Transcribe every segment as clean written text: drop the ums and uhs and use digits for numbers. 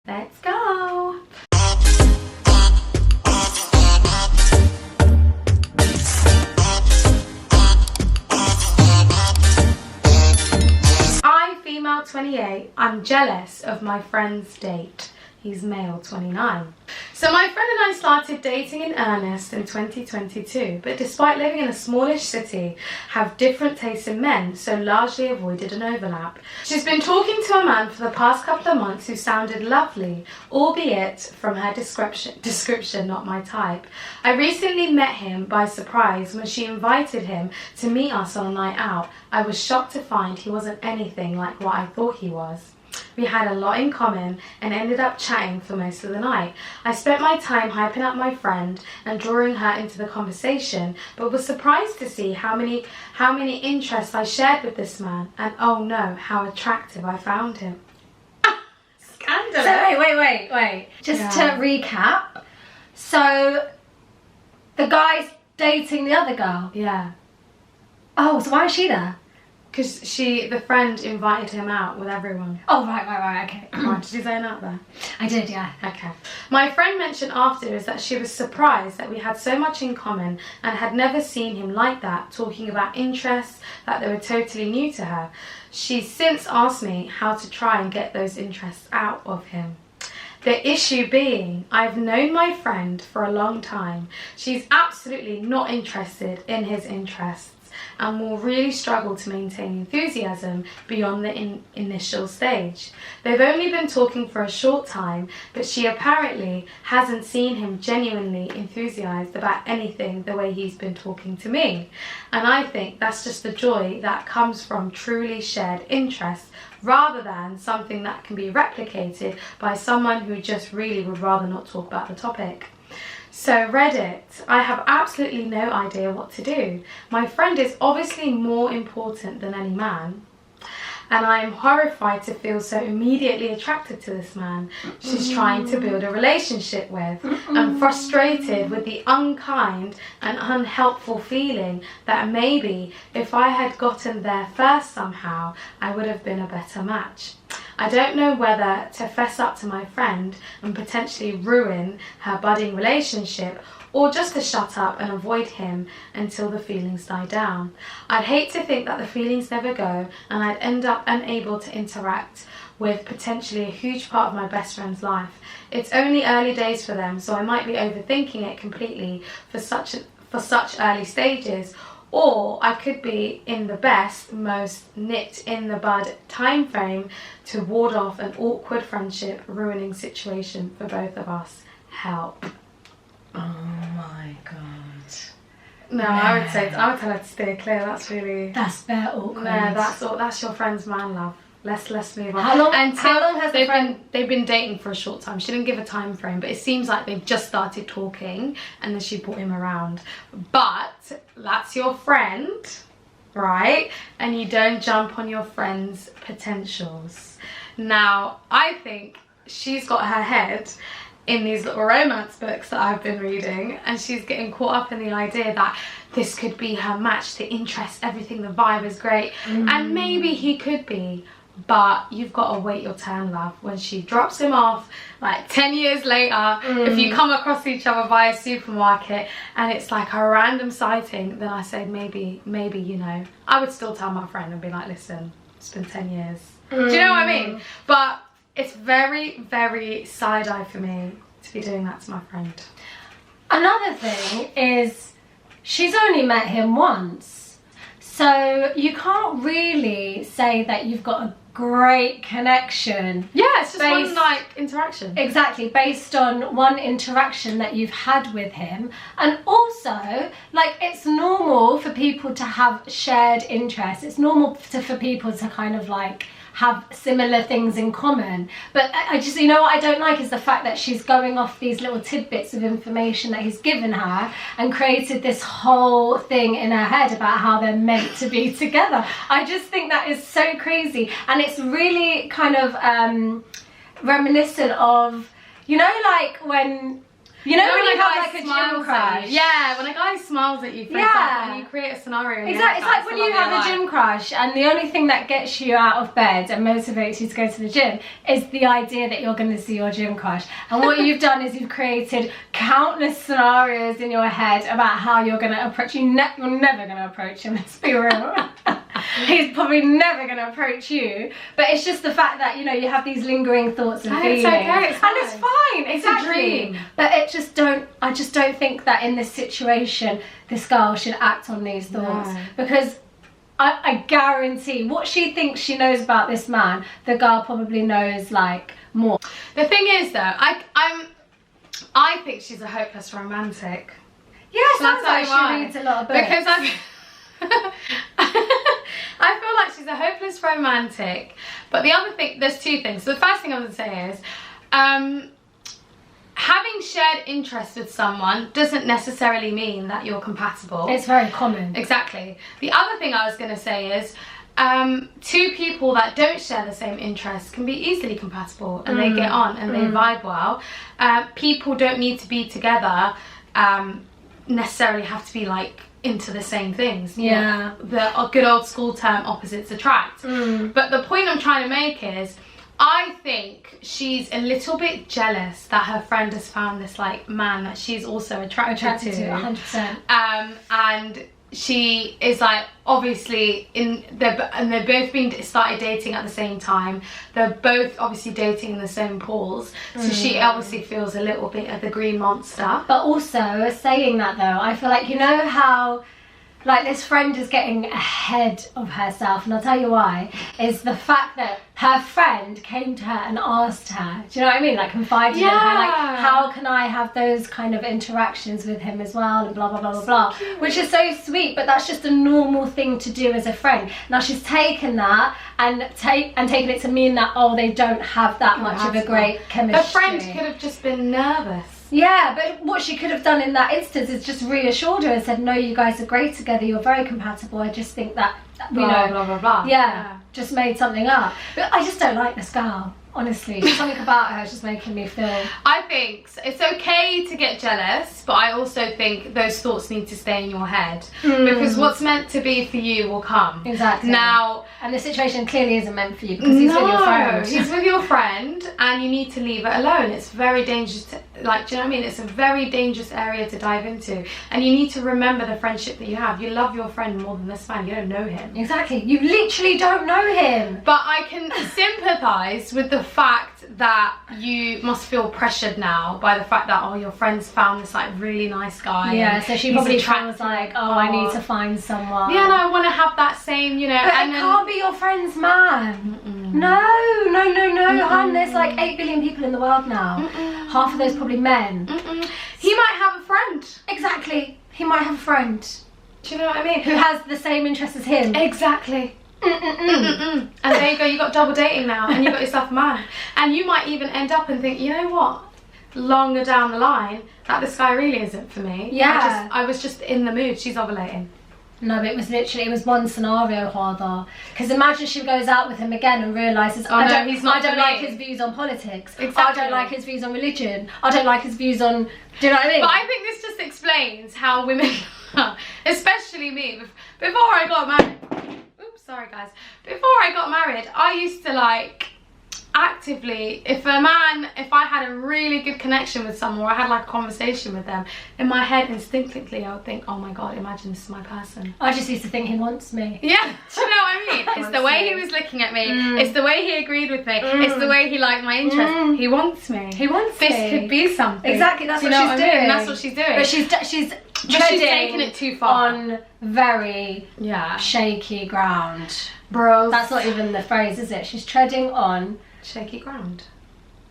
Let's go! I, female 28, I'm jealous of my friend's date. He's male 29. So my friend and I started dating in earnest in 2022, but despite living in a smallish city, have different tastes in men, so largely avoided an overlap. She's been talking to a man for the past couple of months who sounded lovely, albeit from her description not my type. I recently met him by surprise when she invited him to meet us on a night out. I was shocked to find he wasn't anything like what I thought he was. We had a lot in common and ended up chatting for most of the night. I spent my time hyping up my friend and drawing her into the conversation, but was surprised to see how many interests I shared with this man, and oh no, how attractive I found him. Scandalous! So wait. Just to recap, so the guy's dating the other girl? Yeah. Oh, so why is she there? Because the friend invited him out with everyone. Oh, right, okay. Right, did you say that there? I did, yeah. Okay. My friend mentioned afterwards that she was surprised that we had so much in common and had never seen him like that, talking about interests that they were totally new to her. She's since asked me how to try and get those interests out of him. The issue being, I've known my friend for a long time. She's absolutely not interested in his interests and will really struggle to maintain enthusiasm beyond the initial stage. They've only been talking for a short time, but she apparently hasn't seen him genuinely enthused about anything the way he's been talking to me. And I think that's just the joy that comes from truly shared interests, rather than something that can be replicated by someone who just really would rather not talk about the topic. So Reddit, I have absolutely no idea what to do. My friend is obviously more important than any man, and I am horrified to feel so immediately attracted to this man she's trying to build a relationship with. I'm frustrated with the unkind and unhelpful feeling that maybe if I had gotten there first somehow, I would have been a better match. I don't know whether to fess up to my friend and potentially ruin her budding relationship, or just to shut up and avoid him until the feelings die down. I'd hate to think that the feelings never go and I'd end up unable to interact with potentially a huge part of my best friend's life. It's only early days for them, so I might be overthinking it completely for such early stages, or I could be in the best, most nipped in the bud time frame to ward off an awkward friendship ruining situation for both of us. Help. Oh my god. No, I would tell her to steer clear. That's very awkward. No, that's your friend's man, love. Let's move on. How long has they've been dating for a short time. She didn't give a time frame, but it seems like they've just started talking and then she brought him around. But that's your friend, right? And you don't jump on your friend's potentials. Now, I think she's got her head in these little romance books that I've been reading, and she's getting caught up in the idea that this could be her match, the interest, everything, the vibe is great, and maybe he could be, but you've got to wait your turn, love. When she drops him off like 10 years later, if you come across each other via supermarket and it's like a random sighting, then I say maybe, you know, I would still tell my friend and be like, listen, it's been 10 years. Do you know what I mean? But it's very, very side-eye for me to be doing that to my friend. Another thing is, she's only met him once. So you can't really say that you've got a great connection. Yeah, it's just one like interaction. Exactly, based on one interaction that you've had with him. And also, like, it's normal for people to have shared interests. It's normal for people to kind of like have similar things in common, but I just, you know what I don't like is the fact that she's going off these little tidbits of information that he's given her and created this whole thing in her head about how they're meant to be together. I just think that is so crazy, and it's really kind of reminiscent of, you know, like when You know when a you have guy like a gym smiles at crush? you. Yeah, when a guy smiles at you, for example, and you create a scenario. Exactly. It's like when you have a gym crush and the only thing that gets you out of bed and motivates you to go to the gym is the idea that you're going to see your gym crush. And what you've done is you've created countless scenarios in your head about how you're going to approach. You're never going to approach him, let's be real. He's probably never going to approach you, but it's just the fact that, you know, you have these lingering thoughts and feelings. It's okay, it's fine. And it's fine, exactly. It's a dream. But I just don't think that in this situation this girl should act on these thoughts, because I guarantee what she thinks she knows about this man, the girl probably knows like more. The thing is though, I think she's a hopeless romantic. Yeah, sounds like she reads a lot of books. Because I feel like she's a hopeless romantic. But the other thing, there's two things. So the first thing I would say is, having shared interests with someone doesn't necessarily mean that you're compatible. It's very common. Exactly. The other thing I was going to say is, two people that don't share the same interests can be easily compatible, and they get on and they vibe well. People don't need to be together, necessarily have to be like into the same things. Yeah. The good old school term, opposites attract. But the point I'm trying to make is, I think she's a little bit jealous that her friend has found this like man that she's also attracted to. 100%. And she is like, obviously they've both been started dating at the same time. They're both obviously dating in the same pools. So she obviously feels a little bit of the green monster. But also, saying that though, I feel like, you know how like this friend is getting ahead of herself, and I'll tell you why, is the fact that her friend came to her and asked her, do you know what I mean, like confided in her, like, how can I have those kind of interactions with him as well, and blah blah blah blah blah, which is so sweet. But that's just a normal thing to do as a friend. Now she's taken that and taken it to mean that, oh, they don't have that much of a great chemistry. The friend could have just been nervous. Yeah, but what she could have done in that instance is just reassured her and said, no, you guys are great together, you're very compatible, I just think that, you know, blah blah blah. Yeah, just made something up. But I just don't like this girl, honestly. Just something about her is just making me feel... I think it's okay to get jealous, but I also think those thoughts need to stay in your head, because what's meant to be for you will come. Exactly. Now... And the situation clearly isn't meant for you, because he's with your friend. He's with your friend, and you need to leave it alone. It's very dangerous to, like, do you know what I mean? It's a very dangerous area to dive into, and you need to remember the friendship that you have. You love your friend more than this man. You don't know him. Exactly. You literally don't know him. But I can sympathise with the fact that you must feel pressured now by the fact that, oh, your friend's found this like really nice guy. Yeah, so she probably feels like, oh, I need to find someone. Yeah, and I want to have that same, you know. But and it can't be your friend's man. No, hun, there's like 8 billion people in the world now. Half of those probably men. He might have a friend. Exactly. He might have a friend. Do you know what I mean? Who has the same interests as him. Exactly. And there you go, you got double dating now, and you got yourself a man. And you might even end up and think, you know what, longer down the line, that this guy really isn't for me. Yeah. I was just in the mood. She's ovulating. No, but it was one scenario rather. Because imagine she goes out with him again and realises, I don't like his views on politics. Exactly. I don't like his views on religion. I don't like his views on, do you know what I mean? But I think this just explains how women, especially me, before I got married, oops, sorry guys, before I got married, I used to like, actively, if I had a really good connection with someone, or I had like a conversation with them, in my head instinctively I would think, oh my god, imagine this is my person. I just used to think he wants me. Yeah, do you know what I mean? It's the way he was looking at me, it's the way he agreed with me, it's the way he liked my interest. He wants me. He wants me. This could be something. Exactly, that's what she's doing. That's what she's doing. But she's taking it too far on very shaky ground. Bros. That's not even the phrase, is it? She's treading on shaky ground.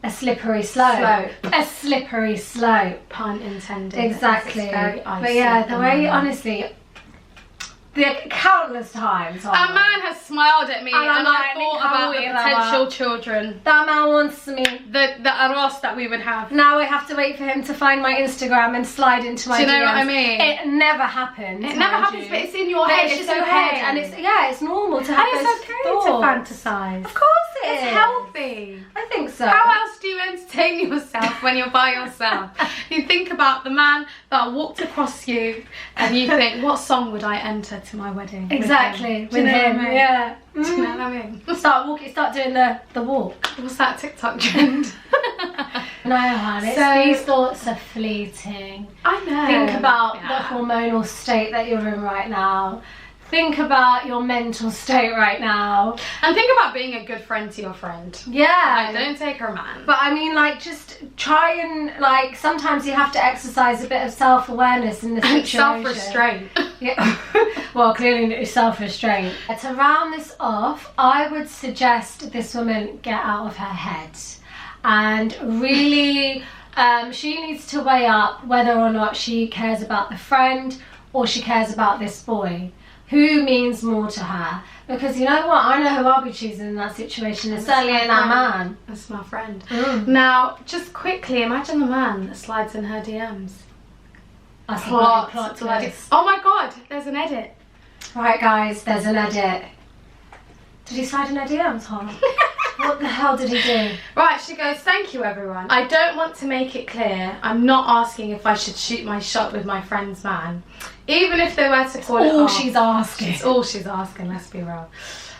A slippery slope. A slippery slope. Pun intended. Exactly. It's very icy. But yeah, the way, honestly, the countless times. A man has smiled at me and I thought about the potential children. That man wants me. The arroz that we would have. Now I have to wait for him to find my Instagram and slide into my DMs. Do you know what I mean? It never happens. It never happens, but it's in your head. It's just in your head, and it's normal to have those thoughts. And it's okay to fantasize. Of course It It's is. healthy. I think so. How else do you entertain yourself when you're by yourself? You think about the man that walked across you and you think, what song would I enter to my wedding? Exactly, with him. Yeah. Do you know what I mean? Start doing the walk. What's that TikTok trend? No, hon, these thoughts are fleeting. I know. Think about the hormonal state that you're in right now. Think about your mental state right now. And think about being a good friend to your friend. Yeah. Like, don't take her man. But I mean, like, just try and, like, sometimes you have to exercise a bit of self-awareness in the situation. Self-restraint. Yeah. Well, clearly it's self-restraint. To round this off, I would suggest this woman get out of her head. And really, she needs to weigh up whether or not she cares about the friend or she cares about this boy. Who means more to her? Because you know what? I know who I'll be choosing in that situation. It's certainly that man. That's my friend. Now, just quickly, imagine the man that slides in her DMs. That's Plot twist. Oh my god, there's an edit. Right, guys, there's an edit. Did he slide in her DMs, Hannah? What the hell did he do? Right, she goes, thank you everyone. I don't want to make it clear, I'm not asking if I should shoot my shot with my friend's man. Even if they were to call it off. She's asking. It's all she's asking, let's be real.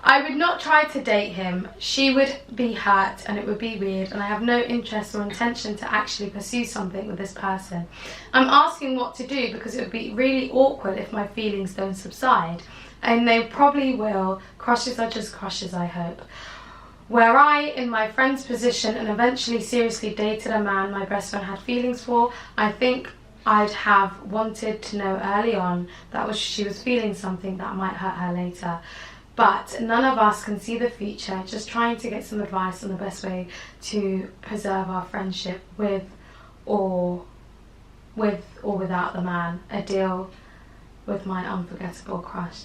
I would not try to date him. She would be hurt and it would be weird, and I have no interest or intention to actually pursue something with this person. I'm asking what to do because it would be really awkward if my feelings don't subside. And they probably will. Crushes are just crushes, I hope. Were I in my friend's position and eventually seriously dated a man my best friend had feelings for, I think I'd have wanted to know early on that she was feeling something that might hurt her later. But none of us can see the future, just trying to get some advice on the best way to preserve our friendship with or without the man. A deal with my unforgettable crush.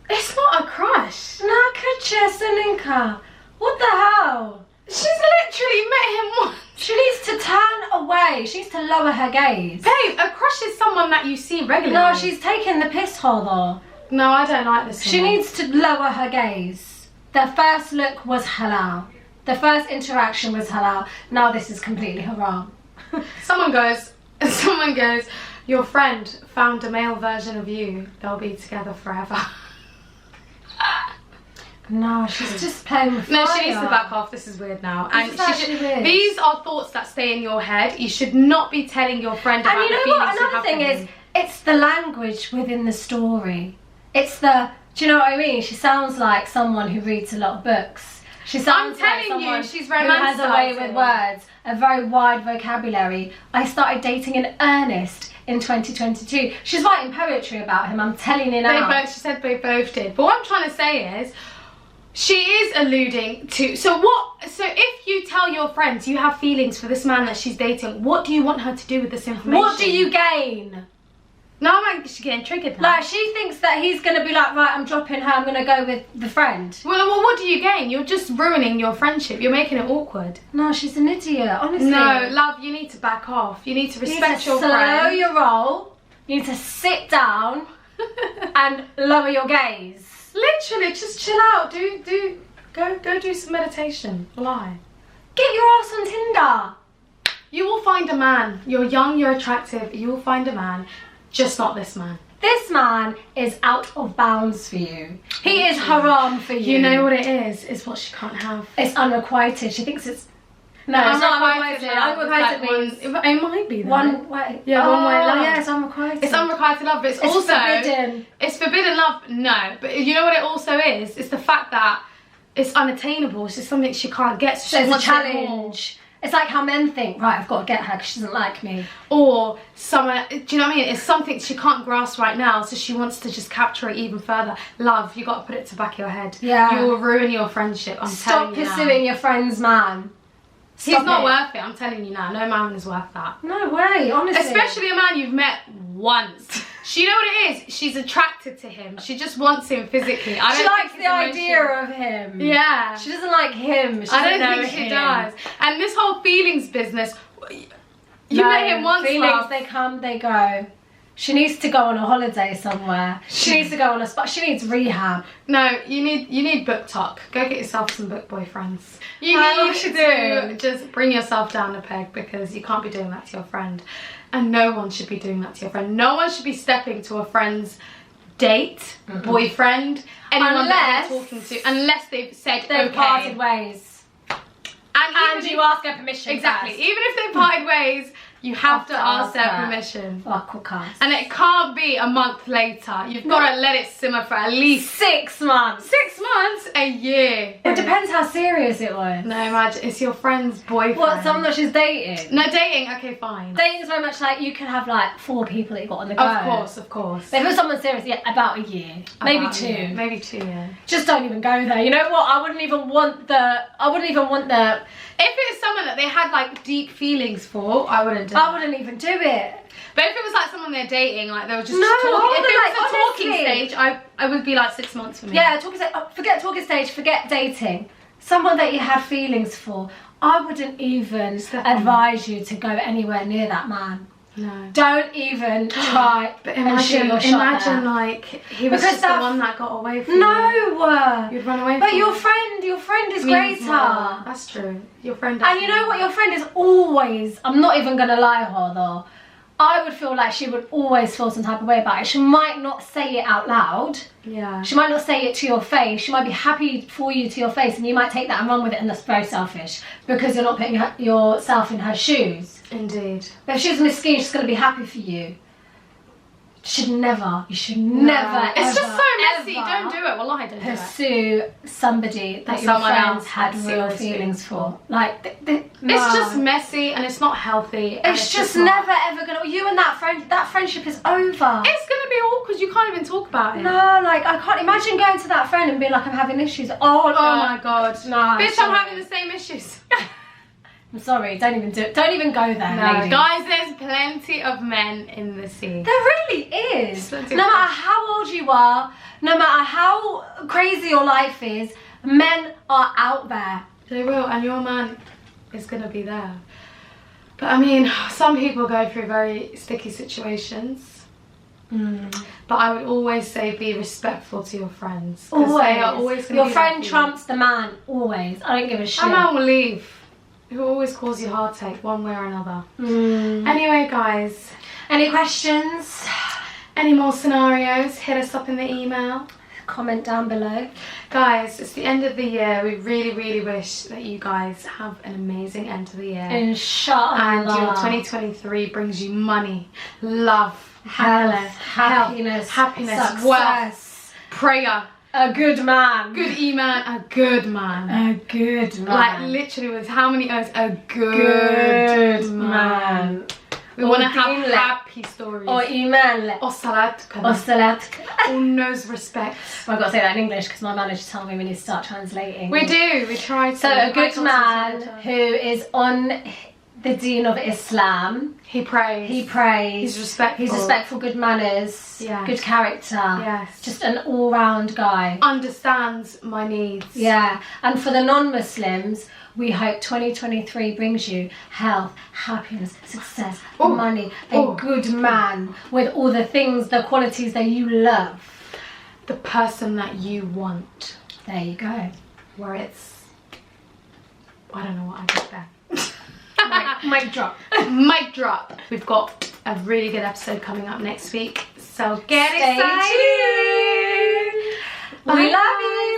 It's not a crush. Nakachesaninka. What the hell? She's literally met him once. She needs to turn away. She needs to lower her gaze. Babe, a crush is someone that you see regularly. No, she's taking the piss hole though. No, I don't like this She woman. needs to lower her gaze. The first look was halal. The first interaction was halal. Now this is completely haram. Someone goes, your friend found a male version of you. They'll be together forever. No, she's just playing with fire. No, she needs to back off. This is weird now. This is actually weird. These are thoughts that stay in your head. You should not be telling your friend about the feelings you have. And you know what? Another thing is, it's the language within the story. It's the, do you know what I mean? She sounds like someone who reads a lot of books. She sounds like someone she's who has a way romanticising. with words, a very wide vocabulary. I started dating in earnest in 2022. She's writing poetry about him, I'm telling you now. She said they both did. But what I'm trying to say is, she is alluding to, so if you tell your friends you have feelings for this man that she's dating, what do you want her to do with this information? What do you gain? No, I'm actually getting triggered now. Like, she thinks that he's going to be like, right, I'm dropping her, I'm going to go with the friend. Well, what do you gain? You're just ruining your friendship. You're making it awkward. No, she's an idiot, honestly. No, love, you need to back off. You need to respect your friend. Slow your roll. You need to sit down and lower your gaze. Literally, just chill out. Go do some meditation. Lie. Get your ass on Tinder. You will find a man. You're young, you're attractive. You will find a man. Just not this man. This man is out of bounds for you. He is haram for you. You know what it is? It's what she can't have. It's unrequited. She thinks it's... No, it's not unrequited. Unrequited means... It might be though. One way. Yeah, one way love. Yeah, it's unrequited. It's unrequited love, but it's also... forbidden. It's forbidden love, no. But you know what it also is? It's the fact that it's unattainable. It's just something she can't get. So it's a challenge. It's like how men think, right, I've got to get her because she doesn't like me. Or someone, do you know what I mean? It's something she can't grasp right now, so she wants to just capture it even further. Love, you got to put it to back of your head. Yeah. You will ruin your friendship, I'm telling you now. Stop pursuing your friend's man. He's not worth it, I'm telling you now. No man is worth that. No way, honestly. Especially a man you've met once. You know what it is? She's attracted to him. She just wants him physically. She likes the idea of him. Yeah. She doesn't like him. I don't think she does. And this whole feelings business, you met him once, feelings, love. they come, they go. She needs to go on a holiday somewhere. She needs to go on a spa. She needs rehab. No, you need book talk. Go get yourself some book boyfriends. You I need know to just bring yourself down a peg, because you can't be doing that to your friend. And no one should be doing that to your friend. No one should be stepping to a friend's date, boyfriend, anyone that they're talking to, unless they've said They've parted ways. And you ask her permission. Exactly. First. Even if they've parted ways, you have to ask their her. permission. And And it can't be a month later. You've got to let it simmer for at least 6 months. 6 months, a year. It depends how serious it was. No, imagine it's your friend's boyfriend. What, someone that she's dating? No, dating. Okay, fine. Dating is very much like you can have like 4 people that you got on the go. Of course. But if it was someone serious, yeah, about a year, maybe 2. Maybe 2. Yeah. Just don't even go there. You know what? I wouldn't even want the. If it was someone that they had like deep feelings for, I wouldn't do it. I wouldn't even do it. But if it was like someone they're dating, like they were just No, talking, if it was like, a talking honestly. stage, I would be like 6 months for me. Yeah, talking stage. Forget talking stage. Forget dating. Someone that you had feelings for. I wouldn't even advise you to go anywhere near that man. No. Don't even try. But and shoot your shot imagine there. like he was Because just the one that got away from you. No. You'd run away But from your him. friend is Means greater. more. That's true. Your friend. And you know what? Your friend is always. I'm not even gonna lie her though. I would feel like she would always feel some type of way about it. She might not say it out loud. Yeah. She might not say it to your face. She might be happy for you to your face, and you might take that and run with it, and that's very selfish because you're not putting yourself in her shoes. Indeed. But if she's miskin, she's gonna be happy for you. You should never. It's ever, just so messy. ever Don't do it. Wallahi, don't do it. pursue somebody that your someone friends else had had real serious feelings feelings for. Like, no. It's just messy and it's not healthy. And It's just not. never ever gonna. You and that friendship is over. It's gonna be awkward. You can't even talk about it. No, like I can't imagine going to that friend and being like, I'm having issues. Oh my god. No, Bitch, sorry. I'm having the same issues. I'm sorry. Don't even do it. Don't even go there, No, ladies. guys, there's plenty of men in the sea. There really is. Plenty No of matter how old you are, no matter how crazy your life is, men are out there. They will, and your man is gonna be there. But I mean, some people go through very sticky situations. But I would always say be respectful to your friends. Because they are always gonna Your be friend there for you. trumps the man, always. I don't give a shit. A man will leave. It will always cause you heartache one way or another. Anyway, guys, Any questions? any more scenarios, hit us up in the email. Comment down below. Guys, it's the end of the year. We really, really wish that you guys have an amazing end to the year. Inshallah. And your 2023 brings you money, love, Health, happiness, happiness, wealth, success. prayer, A good man. good iman, a good man. A good man. Like literally with how many O's? A good man. We want to have Dinle. happy stories. Or iman. Or salat. Or salat. All knows respect. Well, I've got to say that in English because my manager told me we need to start translating. We do. We try to. So a good I man talk to who is on the deen of Islam. He prays. He prays. He's respectful. He's respectful, good manners. Yeah. Good character. Yes. Just an all-round guy. Understands my needs. Yeah. And for the non-Muslims, we hope 2023 brings you health, happiness, success, Ooh. money, a good man with all the things, the qualities that you love. The person that you want. There you go. Where it's... I don't know what I did there. Mic drop. Mic drop. We've got a really good episode coming up next week. So get Stay excited. tuned. We love you.